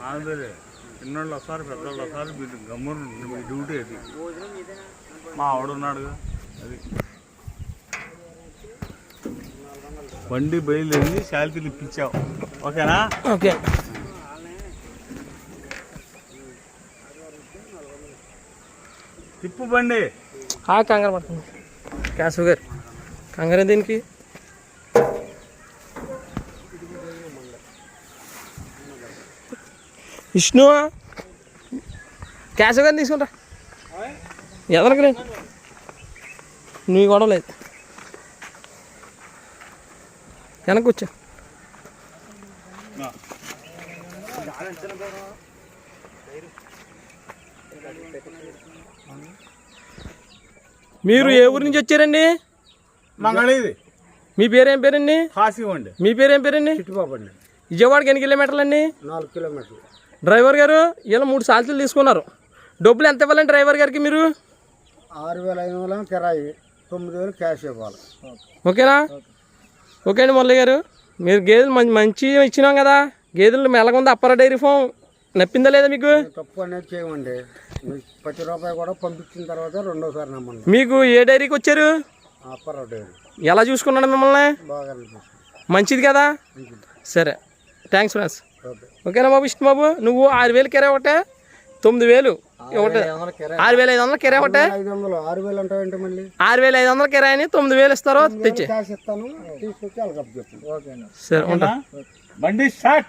అదే చిన్నోళ్ళు వస్తారు పెద్దవాళ్ళు వస్తారు మీరు గమ్మున మీ డ్యూటీ అది మా ఆవిడున్నాడుగా అది బండి బయలుదేరి శాలిటీలు ఇప్పించావు ఓకేనా ఓకే తిప్పు బండి కంగారు పడుతుంది కేశవ్ గారు కంగారు దీనికి విష్ణు కేశవ్ గారిని తీసుకుంటా ఎదరికి లేదు నీ గొడవ లేదు వెనక్కి వచ్చా మీరు ఏ ఊరి నుంచి వచ్చారండి మంగళగిరి మీ పేరేం పేరండి కాశీవండి మీ పేరేం పేరండి చిట్టుబాబు అండి విజయవాడకి ఎన్ని కిలోమీటర్లు అండి 4 కిలోమీటర్లు డ్రైవర్ గారు ఇలా 3 సార్లు తీసుకున్నారు డబ్బులు ఎంత ఇవ్వాలండి డ్రైవర్ గారికి మీరు 6,500 కిరాయి 9,000 క్యాష్ ఇవ్వాలి ఓకేనా ఓకే అండి మురళి గారు మీరు గేదెలు మంచి ఇచ్చినాం కదా గేదెలు మెల్లగుంది అప్పర డైరీ ఫామ్ నప్పిందా లేదా మీకు తప్పు అనేది చేయమండి ₹10 కూడా పంపించిన తర్వాత రెండోసారి నమ్మండి మీకు ఏ డైరీకి వచ్చారు అప్పర్ డైరీ ఎలా చూసుకున్నాడు మిమ్మల్ని బాగా మంచిది కదా సరే థ్యాంక్స్ ఫ్రెండ్స్ ఓకే ఓకేనా బాబు విష్ణు బాబు నువ్వు 6,000 కిరాయి ఒకటే 9,000 ఒకటే 6,500 కిరాయి ఒకటే 6,000 అంటావేంటి మళ్ళీ 6,500 కిరాయి అని 9,000 ఇస్తారో తెచ్చి క్యాష్ ఇస్తాను తీసుకొచ్చి వాళ్ళకి అప్పు చెప్తాను ఓకే సరే ఉంటా బండి స్టార్ట్